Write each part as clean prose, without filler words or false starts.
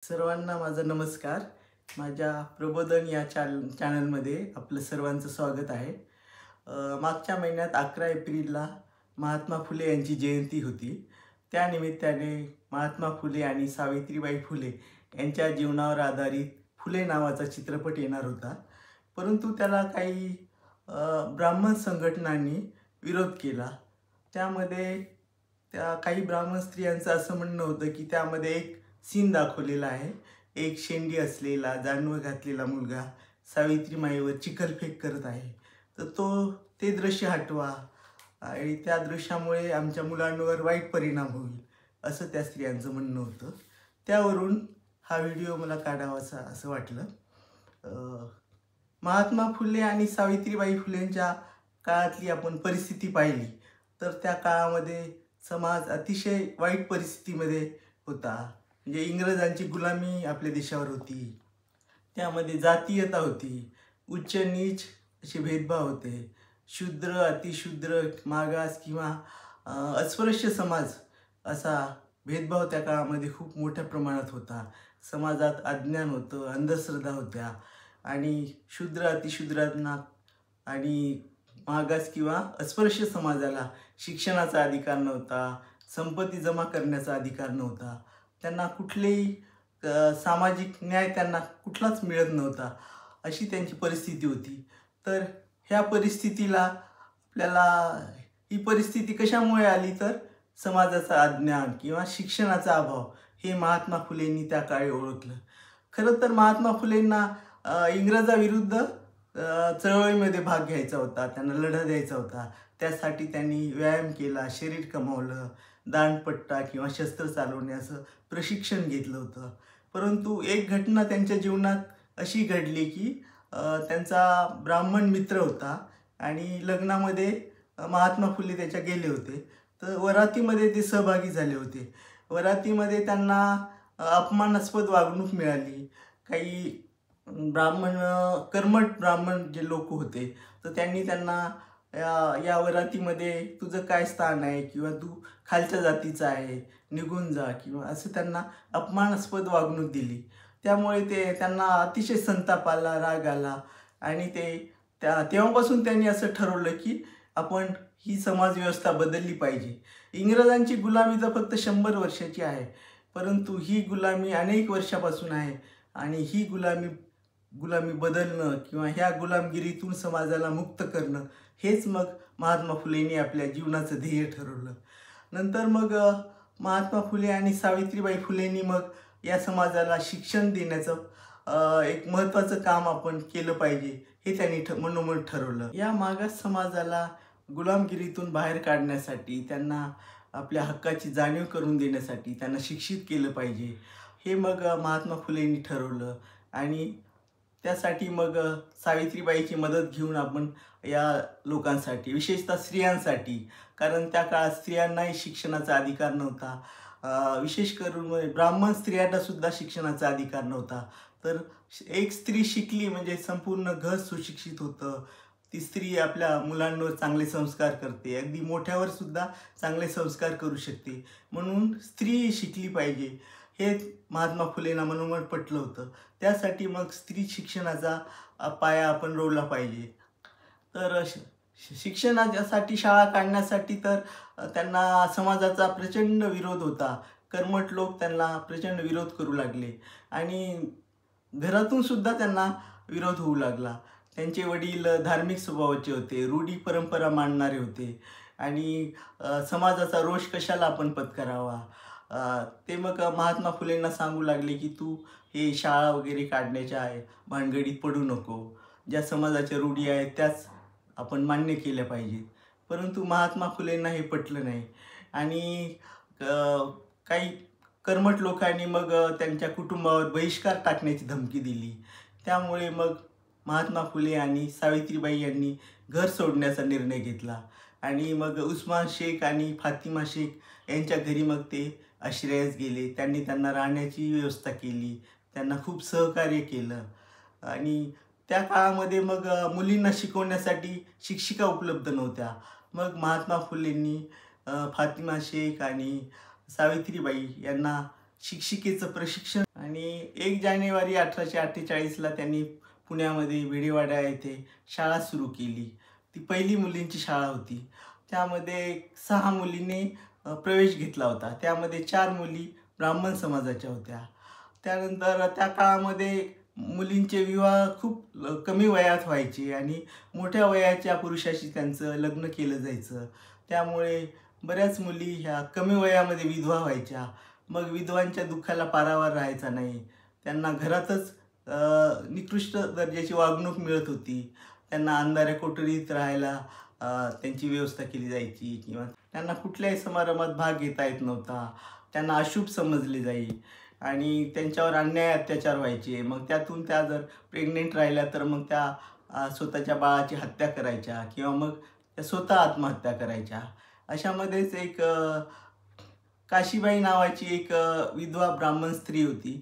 सर्वांना माझा नमस्कार. माझ्या प्रबोधन या चॅनलमध्ये आपलं सर्वांचं स्वागत आहे. मागच्या महिन्यात 11 एप्रिलला महात्मा फुले यांची जयंती होती. त्यानिमित्ताने महात्मा फुले आणि सावित्रीबाई फुले यांच्या जीवनावर आधारित फुले नावाचा चित्रपट येणार होता. परंतु त्याला काही ब्राह्मण संघटनांनी विरोध केला. त्यामध्ये काही ब्राह्मण स्त्रियांचं असं म्हणणं होतं की त्यामध्ये एक सीन दाखवलेला आहे. एक शेंडी असलेला जानवं घातलेला मुलगा सावित्रीमाईवर चिखलफेक करत आहे. तर ते दृश्य हटवा आणि त्या दृश्यामुळे आमच्या मुलांवर वाईट परिणाम होईल असं त्या स्त्रियांचं म्हणणं होतं. त्यावरून हा व्हिडिओ मला काढावासा असं वाटलं. महात्मा फुले आणि सावित्रीबाई फुलेंच्या काळातली आपण परिस्थिती पाहिली तर त्या काळामध्ये समाज अतिशय वाईट परिस्थितीमध्ये होता. म्हणजे इंग्रजांची गुलामी आपल्या देशावर होती. त्यामध्ये जातीयता होती, उच्च नीच असे भेदभाव होते. शूद्र, अतिशूद्र, मागास किंवा अस्पृश्य समाज असा भेदभाव त्या काळामध्ये खूप मोठ्या प्रमाणात होता. समाजात अज्ञान होतं, अंधश्रद्धा होत्या आणि शूद्र, अतिशूद्रांना आणि मागास किंवा अस्पृश्य समाजाला शिक्षणाचा अधिकार नव्हता, संपत्ती जमा करण्याचा अधिकार नव्हता. त्यांना कुठलेही सामाजिक न्याय त्यांना कुठलाच मिळत नव्हता. अशी त्यांची परिस्थिती होती. तर ह्या परिस्थितीला ही परिस्थिती कशामुळे आली तर समाजाचा अज्ञान किंवा शिक्षणाचा अभाव हे महात्मा फुलेंनी त्या काळी ओळखलं. खरं तर महात्मा फुलेंना इंग्रजाविरुद्ध चळवळीमध्ये भाग घ्यायचा होता, त्यांना लढा द्यायचा होता. त्यासाठी त्यांनी व्यायाम केला, शरीर कमावलं, दांडपट्टा किंवा शस्त्र चालवण्याचं प्रशिक्षण घेतलं होतं. परंतु एक घटना त्यांच्या जीवनात अशी घडली की त्यांचा ब्राह्मण मित्र होता आणि लग्नामध्ये महात्मा फुले त्याच्या गेले होते. तर वरातीमध्ये ते सहभागी झाले होते. वरातीमध्ये त्यांना अपमानास्पद वागणूक मिळाली. काही कर्मठ ब्राह्मण जे लोक होते तर त्यांनी त्यांना या वरातीमध्ये तुझं काय स्थान आहे किंवा तू खालच्या जातीचा आहे, निघून जा किंवा असं त्यांना अपमानास्पद वागणूक दिली. त्यामुळे त्यांना अतिशय संताप आला, राग आला आणि तेव्हापासून त्यांनी असं ठरवलं की आपण ही समाजव्यवस्था बदलली पाहिजे. इंग्रजांची गुलामी तर फक्त 100 वर्षाची आहे, परंतु ही गुलामी अनेक वर्षापासून आहे आणि ही गुलामी बदलणं किंवा ह्या गुलामगिरीतून समाजाला मुक्त करणं हेच मग महात्मा फुलेंनी आपल्या जीवनाचं ध्येय ठरवलं. नंतर मग महात्मा फुले आणि सावित्रीबाई फुलेंनी मग या समाजाला शिक्षण देण्याचं एक महत्त्वाचं काम आपण केलं पाहिजे हे त्यांनी मनोमन ठरवलं. या मागास समाजाला गुलामगिरीतून बाहेर काढण्यासाठी, त्यांना आपल्या हक्काची जाणीव करून देण्यासाठी त्यांना शिक्षित केलं पाहिजे हे मग महात्मा फुलेंनी ठरवलं. आणि त्यासाठी मग सावित्रीबाईची मदत घेऊन आपण या लोकांसाठी, विशेषतः स्त्रियांसाठी, कारण त्या काळात स्त्रियांनाही शिक्षणाचा अधिकार नव्हता. विशेष करून ब्राह्मण स्त्रियांनासुद्धा शिक्षणाचा अधिकार नव्हता. तर एक स्त्री शिकली म्हणजे संपूर्ण घर सुशिक्षित होतं. ती स्त्री आपल्या मुलांवर चांगले संस्कार करते, अगदी मोठ्यावर सुद्धा चांगले संस्कार करू शकते. म्हणून स्त्री शिकली पाहिजे हे महात्मा फुलेंना मनोमन पटलं होतं. त्यासाठी मग स्त्री शिक्षणाचा पाया आपण रोवला पाहिजे. तर शिक्षणासाठी शाळा काढण्यासाठी तर त्यांना समाजाचा प्रचंड विरोध होता. कर्मठ लोक त्यांना प्रचंड विरोध करू लागले आणि घरातून सुद्धा त्यांना विरोध होऊ लागला. त्यांचे वडील धार्मिक स्वभावाचे होते, रूढी परंपरा मानणारे होते आणि समाजाचा रोष कशाला आपण पत्करावा. ते मग महात्मा फुलेंना सांगू लागले की तू हे शाळा वगैरे काढण्याच्या भानगडीत पडू नको. ज्या समाजाच्या रूढी आहेत त्याच आपण मान्य केल्या पाहिजेत. परंतु महात्मा फुलेंना हे पटलं नाही आणि काही कर्मठ लोकांनी मग त्यांच्या कुटुंबावर बहिष्कार टाकण्याची धमकी दिली. त्यामुळे मग महात्मा फुले आणि सावित्रीबाई यांनी घर सोडण्याचा निर्णय घेतला आणि मग उस्मान शेख आणि फातिमा शेख यांच्या घरी मग ते आश्रयास गेले. त्यांनी त्यांना राहण्याची व्यवस्था केली, त्यांना खूप सहकार्य केलं आणि त्या काळामध्ये मग मुलींना शिकवण्यासाठी शिक्षिका उपलब्ध नव्हत्या. मग महात्मा फुलेंनी फातिमा शेख आणि सावित्रीबाई यांना शिक्षिकेचं प्रशिक्षण आणि 1 जानेवारी 1848ला त्यांनी पुण्यामध्ये भिडेवाडा येथे शाळा सुरू केली. ती पहिली मुलींची शाळा होती. त्यामध्ये 6 मुलींनी प्रवेश घेतला होता. त्यामध्ये 4 मुली ब्राह्मण समाजाच्या होत्या. त्यानंतर त्या काळामध्ये मुलींचे विवाह खूप कमी वयात व्हायचे आणि मोठ्या वयाच्या पुरुषाशी त्यांचं लग्न केलं जायचं. त्यामुळे बऱ्याच मुली ह्या कमी वयामध्ये विधवा व्हायच्या. मग विधवांच्या दुःखाला पारावार राहायचा नाही. त्यांना घरातच निकृष्ट दर्जाची वागणूक मिळत होती. त्यांना अंधाऱ्या कोठडीत राहायला त्यांची व्यवस्था केली जायची किंवा त्यांना कुठल्याही समारंभात भाग घेता येत नव्हता. त्यांना अशुभ समजले जाई आणि त्यांच्यावर अन्याय अत्याचार व्हायचे. मग त्यातून त्या जर प्रेग्नेंट राहिल्या तर मग त्या स्वतःच्या बाळाची हत्या करायच्या किंवा मग त्या स्वतः आत्महत्या करायच्या. अशामध्येच एक काशीबाई नावाची एक विधवा ब्राह्मण स्त्री होती.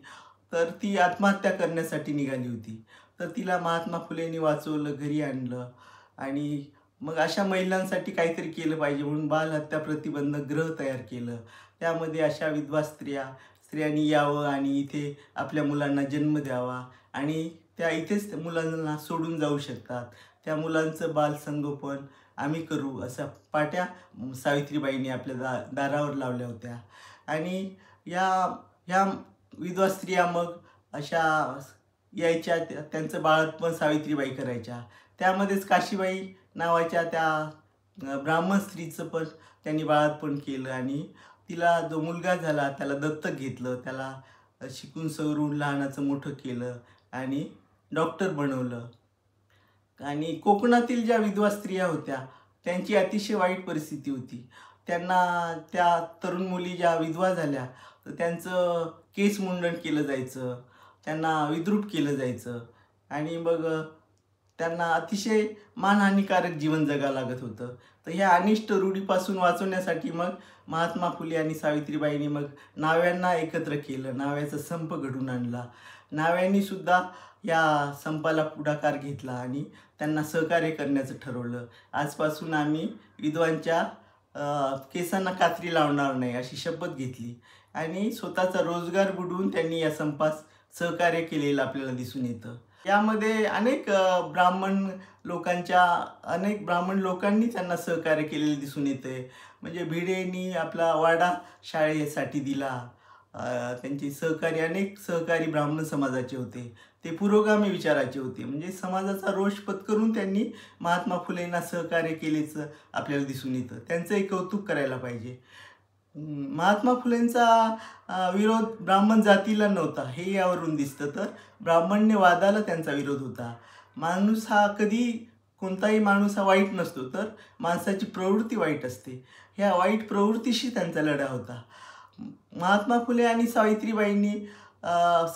तर ती आत्महत्या करण्यासाठी निघाली होती. तर तिला महात्मा फुलेंनी वाचवलं, घरी आणलं आणि मग अशा महिलांसाठी काहीतरी केलं पाहिजे म्हणून बालहत्या प्रतिबंधक गृह तयार केलं. त्यामध्ये अशा विधवा स्त्रियांनी यावं आणि इथे आपल्या मुलांना जन्म द्यावा आणि त्या इथेच मुलांना सोडून जाऊ शकतात. त्या मुलांचं बालसंगोपन आम्ही करू अशा पाट्या सावित्रीबाईंनी आपल्या दारावर लावल्या होत्या. आणि ह्या विधवा स्त्रिया मग अशा यायच्या, त्यांचं बाळंतपण सावित्रीबाई करायच्या. त्यामध्येच काशीबाई नावाच्या त्या ब्राह्मण स्त्रीचं पण त्यांनी बाळंतपण केलं आणि तिला जो मुलगा झाला त्याला दत्तक घेतलं. त्याला शिकून सवरून लहानाचं मोठं केलं आणि डॉक्टर बनवलं. आणि कोकणातील ज्या विधवा स्त्रिया होत्या त्यांची अतिशय वाईट परिस्थिती होती. त्यांना त्या तरुण मुली ज्या विधवा झाल्या तर त्यांचं केस मुंडन केलं जायचं, त्यांना विद्रूप केलं जायचं आणि मग त्यांना अतिशय मानहानिकारक जीवन जगावं लागत होतं. तर ह्या अनिष्ट रूढीपासून वाचवण्यासाठी मग महात्मा फुले आणि सावित्रीबाईंनी मग नाव्यांना एकत्र केलं, नाव्याचा संप घडवून आणला. नाव्यांनीसुद्धा या संपाला पुढाकार घेतला आणि त्यांना सहकार्य करण्याचं ठरवलं. आजपासून आम्ही विधवांच्या केसांना कात्री लावणार नाही अशी शपथ घेतली आणि स्वतःचा रोजगार बुडवून त्यांनी या संपास सहकार्य केलेलं आपल्याला दिसून येतं. यामध्ये अनेक ब्राह्मण लोकांनी त्यांना सहकार्य केलेले दिसून येते. म्हणजे भिडेंनी आपला वाडा शाळेसाठी दिला. त्यांचे सहकारी अनेक सहकारी ब्राह्मण समाजाचे होते. ते पुरोगामी विचाराचे होते. म्हणजे समाजाचा रोष पत्करून त्यांनी महात्मा फुलेंना सहकार्य केल्याचं आपल्याला दिसून येतं. त्यांचंही कौतुक करायला पाहिजे. महात्मा फुलेंचा विरोध ब्राह्मण जातीला नव्हता हे यावरून दिसतं. तर ब्राह्मण्यवादाला त्यांचा विरोध होता. कोणताही माणूस हा वाईट नसतो, तर माणसाची प्रवृत्ती वाईट असते. ह्या वाईट प्रवृत्तीशी त्यांचा लढा होता. महात्मा फुले आणि सावित्रीबाईंनी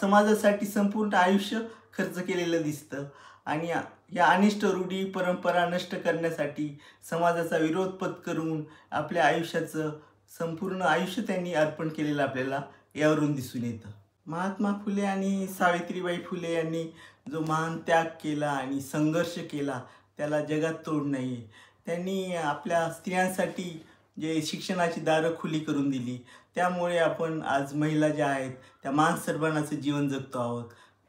समाजासाठी संपूर्ण आयुष्य खर्च केलेलं दिसतं आणि या अनिष्ट रूढी परंपरा नष्ट करण्यासाठी समाजाचा विरोध पत्करून आपल्या आयुष्याचं संपूर्ण आयुष्य त्यांनी अर्पण केलेलं आपल्याला यावरून दिसून येतं. महात्मा फुले आणि सावित्रीबाई फुले यांनी जो महान त्याग केला आणि संघर्ष केला त्याला जगात तोड नाही. त्यांनी आपल्या स्त्रियांसाठी जे शिक्षणाची दारं खुली करून दिली, त्यामुळे आपण आज महिला ज्या आहेत त्या मान सन्मानाचं जीवन जगतो आहोत.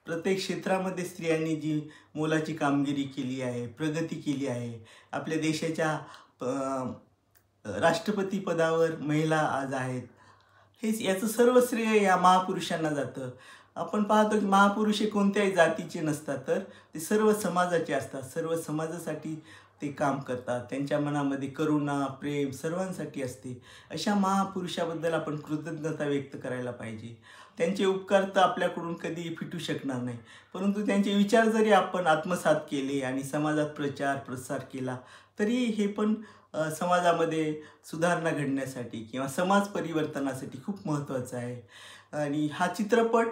प्रत्येक क्षेत्रामध्ये स्त्रियांनी जी मोलाची कामगिरी केली आहे, प्रगती केली आहे. आपल्या देशाच्या राष्ट्रपती पदावर महिला आज आहेत. याचं सर्व श्रेय या महापुरुषांना जातं. आपण पाहतो की महापुरुष हे कोणत्याही जातीचे नसतात, तर ते सर्व समाजाचे असतात. सर्व समाजासाठी ते काम करतात. त्यांच्या मनामध्ये करुणा, प्रेम सर्वांसाठी असते. अशा महापुरुषाबद्दल आपण कृतज्ञता व्यक्त करायला पाहिजे. त्यांचे उपकार तर आपल्याकडून कधी फिटू शकणार नाही, परंतु त्यांचे विचार जरी आपण आत्मसात केले आणि समाजात प्रचार प्रसार केला तरी हे पण समाजामध्ये सुधारणा घडण्यासाठी किंवा समाज परिवर्तनासाठी खूप महत्त्वाचं आहे. आणि हा चित्रपट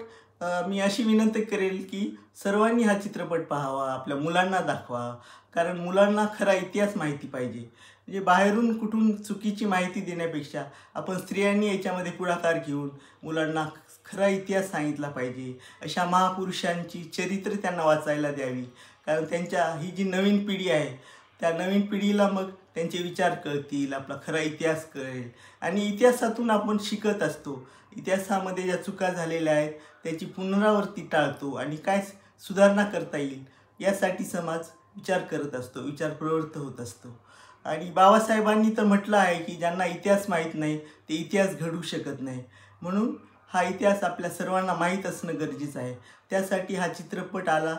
मी अशी विनंती करेल की सर्वांनी हा चित्रपट पाहावा, आपल्या मुलांना दाखवा. कारण मुलांना खरा इतिहास माहिती पाहिजे. म्हणजे बाहेरून कुठून चुकीची माहिती देण्यापेक्षा आपण स्त्रियांनी याच्यामध्ये पुढाकार घेऊन मुलांना खरा इतिहास सांगितला पाहिजे. अशा महापुरुषांची चरित्र त्यांना वाचायला द्यावी. कारण ही जी नवीन पिढी आहे त्या नवीन पिढीला मग त्यांचे विचार कळतील, आपला खरा इतिहास कळेल आणि इतिहासातून आपण शिकत असतो. इतिहासामध्ये ज्या चुका झालेल्या आहेत त्याची पुनरावृत्ती टाळतो आणि काय सुधारणा करता येईल यासाठी समाज विचार करत असतो, विचार प्रवृत्त होत असतो. आणि बाबासाहेबांनी तर म्हटलं आहे की ज्यांना इतिहास माहीत नाही ते इतिहास घडवू शकत नाही. म्हणून हा इतिहास आपल्या सर्वांना माहीत असणं गरजेचं आहे. त्यासाठी हा चित्रपट आला.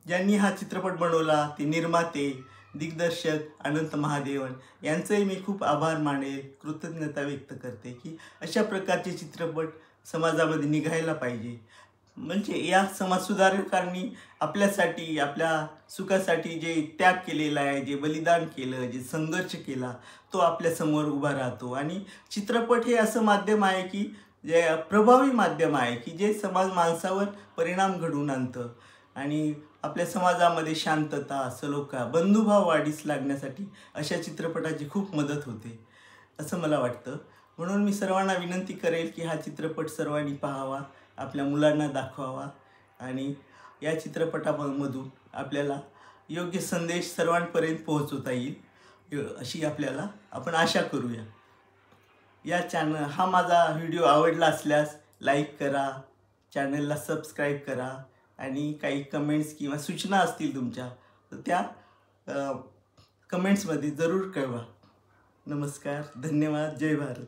ज्यांनी हा चित्रपट बनवला ते निर्माते, दिग्दर्शक अनंत महादेवन यांचंही मी खूप आभार मानेल, कृतज्ञता व्यक्त करते की अशा प्रकारचे चित्रपट समाजामध्ये निघायला पाहिजे. म्हणजे या समाजसुधारकांनी आपल्यासाठी, आपल्या सुखासाठी जे त्याग केलेला आहे, जे बलिदान केलं, जे संघर्ष केला, तो आपल्यासमोर उभा राहतो. आणि चित्रपट हे असं माध्यम आहे की जे प्रभावी माध्यम आहे की जे माणसावर परिणाम घडवून आणतं आणि आपल्या समाजामध्ये शांतता, सलोखा, बंधुभाव वाढीस लागण्यासाठी अशा चित्रपटाची खूप मदत होते असं मला वाटतं. म्हणून मी सर्वांना विनंती करेल की हा चित्रपट सर्वांनी पाहावा, आपल्या मुलांना दाखवावा आणि या चित्रपटामधून आपल्याला योग्य संदेश सर्वांपर्यंत पोहोचवता येईल अशी आपण आशा करूया. हा माझा व्हिडिओ आवडला असल्यास लाईक करा, चॅनलला सबस्क्राईब करा आणि काही कमेंट्स किंवा सूचना असतील तुमच्या तर त्या कमेंट्समध्ये जरूर कळवा. नमस्कार, धन्यवाद, जय भारत.